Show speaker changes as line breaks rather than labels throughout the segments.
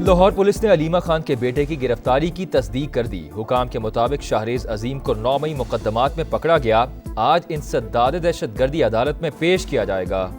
Lahore police ने अलीमा खान के बेटे की गिरफ्तारी की तस्दीक कर दी। हुकाम के मुताबिक शाहरेज अजीम को 9 मई मुकदमात में पकड़ा गया। आज इंसदाद दहशतगर्दी अदालत में पेश किया जाएगा।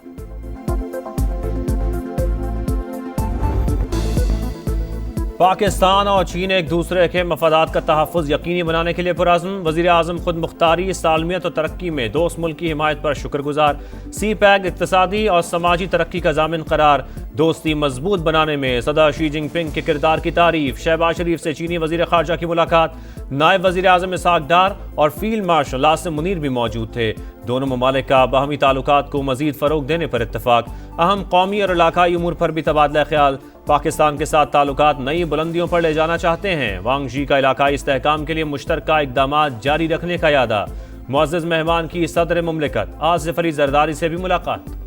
पाकिस्तान और चीन एक दूसरे के मफादात का तहफ़्फ़ुज़ यकीनी बनाने के लिए पुरअज़्म। वज़ीर आज़म खुद मुख्तारी, सालमियत और तरक्की में दोस्त मुल्क की हिमायत पर शुक्रगुजार। सी पैक इक़्तिसादी और समाजी तरक्की का ज़ामिन करार। दोस्ती मजबूत बनाने में सदर शी जिनपिंग के किरदार की तारीफ। शहबाज शरीफ से चीनी वज़ीर ख़ारजा की मुलाकात। नायब वज़ीर आज़म इसहाक़ डार और फील्ड मार्शल आसिम मुनीर भी मौजूद थे। दोनों ममालिक का बाहमी ताल्लुकात को मज़ीद फ़रोग़ देने पर इत्तफ़ाक़। अहम कौमी और इलाकाई उमूर पर भी तबादला ख्याल। पाकिस्तान के साथ ताल्लुकात नई बुलंदियों पर ले जाना चाहते हैं। वांग जी का इलाकाई इस्तेहकाम के लिए मुश्तरका इक़दामात जारी रखने का यादा। मुअज़्ज़ज़ मेहमान की सदर मुमलिकत आसिफ अली ज़रदारी से भी मुलाकात।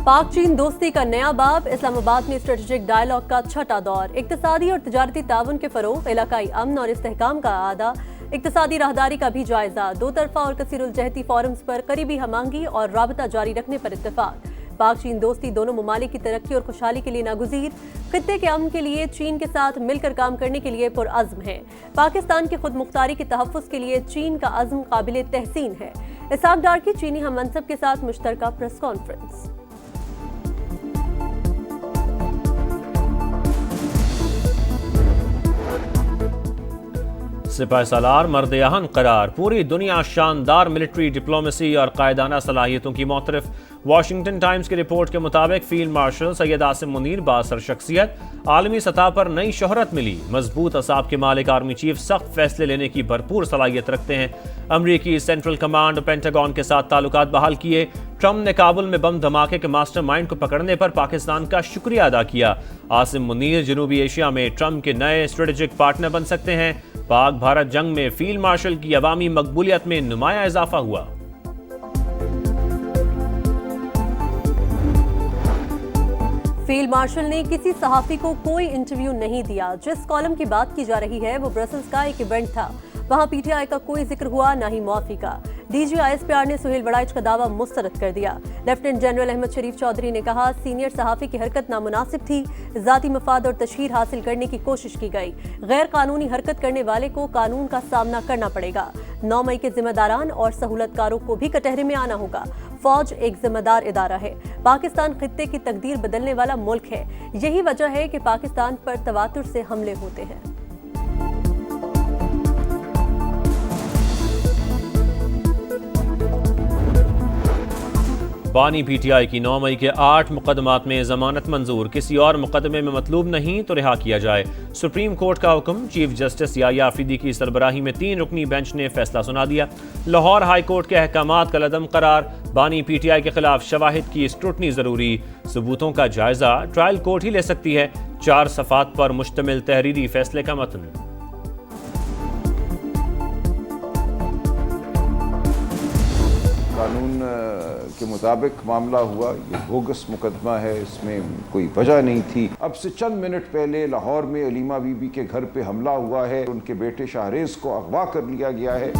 पाक चीन दोस्ती का नया बाब। इस्लामाबाद में स्ट्रेटेजिक डायलॉग का छठा दौर। इक़्तिसादी और तिजारती ताउन के फ़रोग़, इलाकाई अमन और इस्तेहकाम का आदा। इक़्तिसादी राहदारी का भी जायजा। दो तरफा और कसीरुल-जहती फोरम्स पर करीबी हमांगी और राबता जारी रखने पर इत्तेफाक। पाक चीन दोस्ती दोनों ममालिक की तरक्की और खुशहाली के लिए नागुज़ीर। खित्ते के अमन के लिए चीन के साथ मिलकर काम करने के लिए पुरअज़्म है। पाकिस्तान की खुद मुख्तारी के तहफ़्फ़ुज़ के लिए चीन का अज़्म काबिल तहसीन है। इसहाक़ डार की चीनी हम मनसब के साथ मुश्तरका प्रेस कॉन्फ्रेंस।
सिपाही सालार मर्द आहन करार। पूरी दुनिया शानदार मिलिट्री डिप्लोमेसी और कायदाना सलाहियतों की मोतरफ। वाशिंगटन टाइम्स की रिपोर्ट के मुताबिक फील्ड मार्शल सैयद आसिम मुनीर बासर शख्सियत। आलमी सतह पर नई शोहरत मिली। मजबूत असाब के मालिक आर्मी चीफ सख्त फैसले लेने की भरपूर सलाहियत रखते हैं। अमरीकी सेंट्रल कमांड और पेंटागन के साथ ताल्लुकात बहाल किए। ट्रंप ने काबुल में बम धमाके के मास्टरमाइंड को पकड़ने पर पाकिस्तान का शुक्रिया अदा किया। आसिम मुनीर जनूबी एशिया में ट्रंप के नए स्ट्रेटेजिक पार्टनर बन सकते हैं। पाक भारत जंग में फील्ड मार्शल की अवामी मकबूलियत में नुमाया इजाफा हुआ।
फील्ड मार्शल ने किसी सहाफ़ी को कोई इंटरव्यू नहीं दिया। जिस कॉलम की बात की जा रही है वो ब्रसल्स का एक इवेंट था। वहां पीटीआई का कोई जिक्र हुआ, ना ही मुआफ़ी का। DGISPR ने सुहेल बड़ाइच का दावा मुस्तरद कर दिया। लेफ्टिनेंट जनरल अहमद शरीफ चौधरी ने कहा, सीनियर सहाफ़ी की हरकत नामुनासिब थी। ज़ाती मफाद और तशहीर हासिल करने की कोशिश की गई। गैर कानूनी हरकत करने वाले को कानून का सामना करना पड़ेगा। 9 मई के जिम्मेदारान और सहूलतकारों को भी कटहरे में आना होगा। फौज एक जिम्मेदार इदारा है। पाकिस्तान खित्ते की तकदीर बदलने वाला मुल्क है। यही वजह है कि पाकिस्तान पर तवातुर से हमले होते हैं।
बानी पीटीआई की 9 मई के 8 मुकदमात में जमानत मंजूर। किसी और मुकदमे में मतलूब नहीं तो रिहा किया जाए। सुप्रीम कोर्ट का हुक्म। चीफ जस्टिस याया आफरीदी की सरबराही में 3 रुकनी बेंच ने फैसला सुना दिया। लाहौर हाई कोर्ट के अहकामात का लदम करार। बानी पीटीआई के खिलाफ शवाहिद की स्क्रूटनी जरूरी। सबूतों का जायजा ट्रायल कोर्ट ही ले सकती है। 4 सफ़ात पर मुश्तमिल तहरीरी फैसले का मतन।
कानून के मुताबिक मामला हुआ। ये बोगस मुकदमा है, इसमें कोई वजह नहीं थी। अब से चंद मिनट पहले लाहौर में अलीमा बीबी के घर पे हमला हुआ है। उनके बेटे शाहरेज को अगवा कर लिया गया है।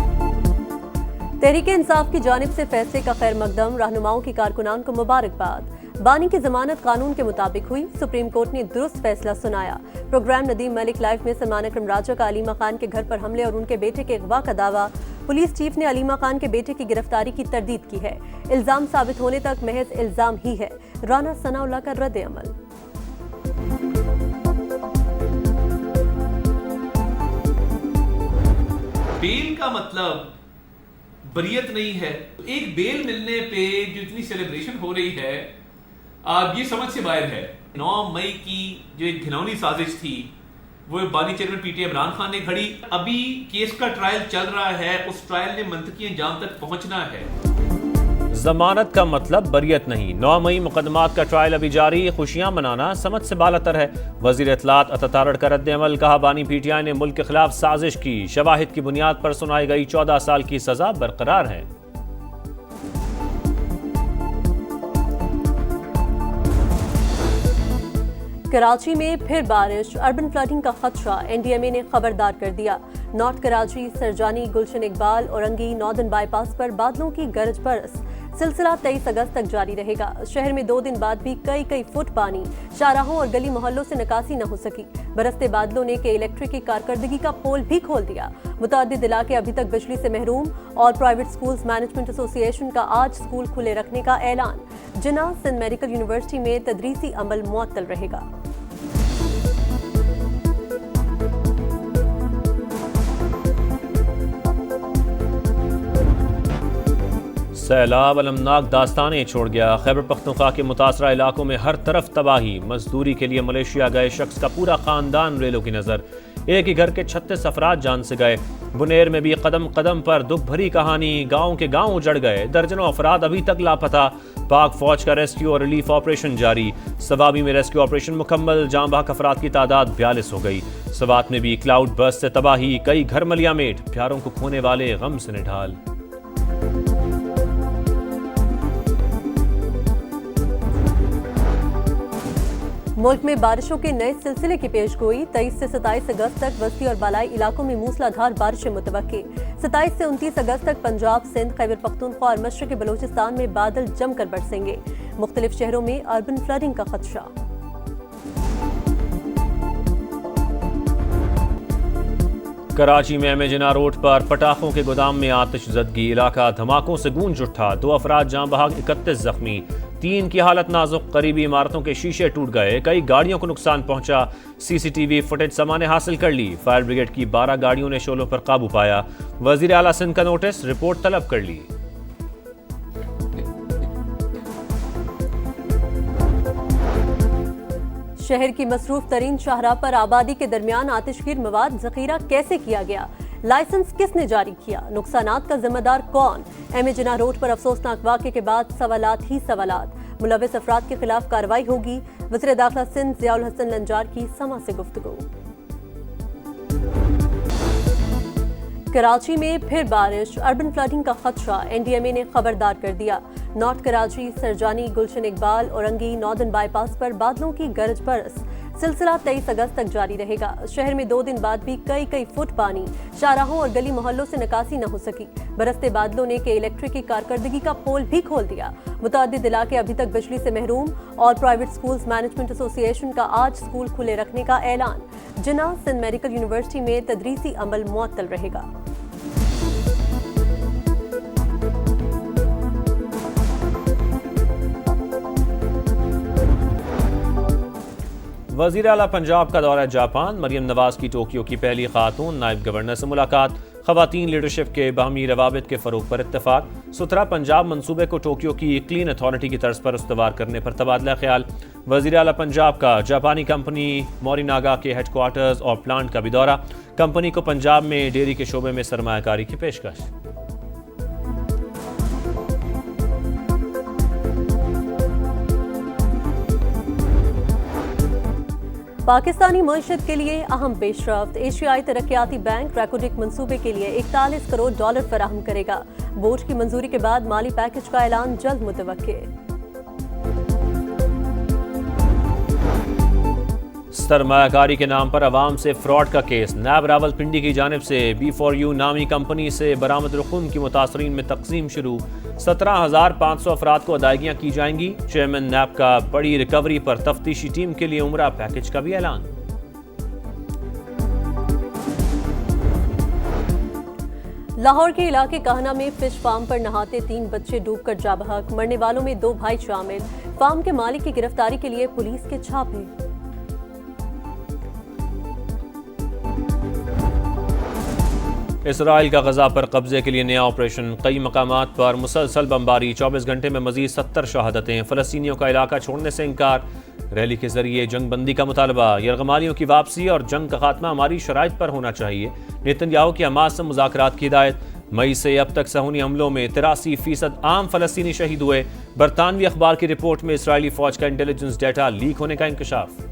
तहरीक इंसाफ की जानिब से फैसले का खैर मकदम। रहनुमाओं की कारकुनान को मुबारकबाद। बानी की जमानत कानून के मुताबिक हुई। सुप्रीम कोर्ट ने दुरुस्त फैसला सुनाया। प्रोग्राम नदीम मलिक लाइफ में सलमान अकरम राजा का अलीमा खान के घर पर हमले और उनके बेटे के अगवा का दावा। पुलिस चीफ ने अलीमा खान के बेटे की गिरफ्तारी की तरदीद की है। इल्जाम साबित होने तक महज इल्जाम ही है। राना सनाउल्लाह का रद्द अमल।
बेल का मतलब बरियत नहीं है। एक बेल मिलने पे जो इतनी सेलिब्रेशन हो रही है, आप ये समझ से बाहर है। 9 मई की जो एक घिनौनी साजिश थी वो बानी चेयरमैन पीटीआई इमरान खान ने घड़ी। अभी केस का ट्रायल चल रहा है, उस ट्रायल ने मंतकी अंजाम तक पहुंचना है।
जमानत का मतलब बरियत नहीं। 9 मई मुकदमात का ट्रायल अभी जारी। खुशियां मनाना समझ से बालातर है। वजीर इत्तलात अतातारड़ का रद्द अमल। कहा, बानी पीटीआई ने मुल्क के खिलाफ साजिश की। शवाहिद की बुनियाद पर सुनाई गई 14 साल की सजा बरकरार है।
कराची में फिर बारिश, अर्बन फ्लडिंग का खदशा, एनडीएमए ने खबरदार कर दिया। नॉर्थ कराची, सरजानी, गुलशन इकबाल, औरंगी, नॉर्दर्न बाईपास पर बादलों की गरज बरस। सिलसिला 23 अगस्त तक जारी रहेगा। शहर में 2 दिन बाद भी कई फुट पानी, शाहराहों और गली मोहल्लों से निकासी न हो सकी। बरसते बादलों ने के इलेक्ट्रिक की कारकर्दगी का पोल भी खोल दिया। मुतअद्दिद इलाके अभी तक बिजली से महरूम। और प्राइवेट स्कूल्स मैनेजमेंट एसोसिएशन का आज स्कूल खुले रखने का ऐलान। जिन्ना सिंध मेडिकल यूनिवर्सिटी में तदरीसी अमल मुअत्तल रहेगा।
सैलाब अलमनाक दास्तानें छोड़ गया। खैबर पख्तूनख्वा के मुतासरा इलाकों में हर तरफ तबाही। मजदूरी के लिए मलेशिया गए शख्स का पूरा खानदान रेलों की नजर। एक ही घर के 36 अफराद जान से गए। बुनेर में भी कदम कदम पर दुख भरी कहानी। गांव के गांव उजड़ गए। दर्जनों अफराद अभी तक लापता। पाक फौज का रेस्क्यू और रिलीफ ऑपरेशन जारी। सवाबी में रेस्क्यू ऑपरेशन मुकम्मल। जाँ बहक अफराद की तादाद 42 हो गई। सवात में भी क्लाउड बर्स्ट से तबाही। कई घर मलियामेट। प्यारों को खोने वाले गम से निढाल।
मुल्क में बारिशों के नए सिलसिले की पेशगोई। 23 से 27 अगस्त तक वस्ती और बालाई इलाकों में मूसलाधार बारिशें मुतवक्के। 27 से 29 अगस्त तक पंजाब, सिंध, खैबर पख्तूनख्वा और मशरक़ी बलूचिस्तान में बादल जमकर बरसेंगे। मुख्तलिफ शहरों में अर्बन फ्लडिंग का खदशा।
कराची में एमेजिना रोड पर पटाखों के गोदाम में आतिशज़दगी। इलाका धमाकों से गूंज उठा। 2 अफराद जाँ बहक, 31 जख्मी। 3 की हालत नाजुक। करीबी इमारतों के शीशे टूट गए। कई गाड़ियों को नुकसान पहुंचा। सीसीटीवी फुटेज सामान्य हासिल कर ली। फायर ब्रिगेड की 12 गाड़ियों ने शोलों पर काबू पाया। वजीर आला सिंध का नोटिस, रिपोर्ट तलब कर ली।
शहर की मसरूफ तरीन शाहराह पर आबादी के दरमियान आतिशगीर मवाद जखीरा कैसे किया गया? लाइसेंस किसने जारी किया? नुकसानात का जिम्मेदार कौन? एमेजिना रोड पर अफसोसनाक वाक़े के बाद सवालात ही सवालात। मुलविस अफराद के खिलाफ कार्रवाई होगी। वज़ीर दाखिला सिंध ज़ियाउल हसन लंजार की समा से गुफ्तगू। कराची में फिर बारिश, अर्बन फ्लडिंग का खदशा, एनडीएमए ने खबरदार कर दिया। नॉर्थ कराची, सरजानी, गुलशन इकबाल, औरंगी, नॉर्दर्न बाईपास पर बादलों की गरज बरस। सिलसिला 23 अगस्त तक जारी रहेगा। शहर में 2 दिन बाद भी कई फुट पानी, शाहराहों और गली मोहल्लों से निकासी न हो सकी। बरसते बादलों ने के इलेक्ट्रिक की कारकर्दगी का पोल भी खोल दिया। मुतअद्दिद इलाके अभी तक बिजली से महरूम। और प्राइवेट स्कूल्स मैनेजमेंट एसोसिएशन का आज स्कूल खुले रखने का ऐलान। जिन्ना सिंध मेडिकल यूनिवर्सिटी में तदरीसी अमल मुअत्तल रहेगा।
वज़ीर आला पंजाब का दौरा जापान। मरियम नवाज की टोक्यो की पहली खातून नायब गवर्नर से मुलाकात। ख़वातीन लीडरशिप के बाहमी रवाबित के फ़रोग़ पर इत्तेफाक। सुथरा पंजाब मंसूबे को टोक्यो की क्लीन अथॉरिटी की तर्ज पर उस्तवार करने पर तबादला ख्याल। वज़ीर आला पंजाब का जापानी कंपनी मोरिनागा के हेडक्वार्टर्स और प्लांट का भी दौरा। कंपनी को पंजाब में डेयरी के शोबे में सरमायाकारी की पेशकश।
पाकिस्तानी मईशत के लिए अहम पेशरफ्त। एशियाई तरक्याती बैंक रैकोडिक मंसूबे के लिए 41 करोड़ डॉलर फराहम करेगा। बोर्ड की मंजूरी के बाद माली पैकेज का ऐलान जल्द मुतवक्के।
सरमायाकारी के नाम पर अवाम से फ्रॉड का केस। नैब रावलपिंडी की जानिब से B4U नामी कंपनी से बरामद रकूम की मुतासरीन में तकसीम शुरू। 17,500 अफराद को अदायगियाँ की जाएंगी। चेयरमैन नैब का बड़ी रिकवरी पर तफ्तीशी टीम के लिए उम्रा पैकेज का भी ऐलान।
लाहौर के इलाके कहना में फिश फार्म पर नहाते 3 बच्चे डूबकर जा बहक। मरने वालों में 2 भाई शामिल। फार्म के मालिक की गिरफ्तारी के लिए पुलिस के छापे।
इसराइल का गजा पर कब्जे के लिए नया ऑपरेशन। कई मकामात पर मुसलसल बमबारी। 24 घंटे में मजीद 70 शहादतें। फ़लस्तीनियों का इलाका छोड़ने से इनकार। रैली के जरिए जंग बंदी का मुतालबा। यरगमालियों की वापसी और जंग का खात्मा हमारी शराइत पर होना चाहिए। नेतन्याहू की हमास से मुज़ाकरात की हिदायत। मई से अब तक सहूनी हमलों में 83% आम फ़लस्तीनी शहीद हुए। बरतानवी अखबार की रिपोर्ट में इसराइली फौज का इंटेलिजेंस डाटा लीक होने का इंकशाफ।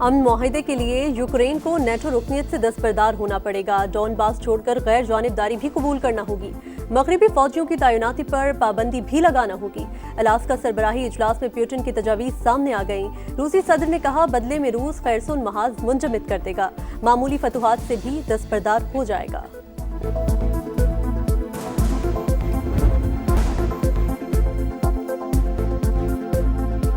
अमन मुआहिदे के लिए यूक्रेन को नेटो रुकनीत से दस्तबरदार होना पड़ेगा। डॉनबास छोड़कर गैर जानिबदारी भी कबूल करना होगी। मगरबी फौजियों की तैनाती पर पाबंदी भी लगाना होगी। अलास्का सरबराही इजलास में पुतिन की तजावीज़ सामने आ गई। रूसी सदर ने कहा बदले में रूस खैरसुन महाज मुंजमद कर देगा, मामूली फतुहात से भी दस्तबरदार हो जाएगा।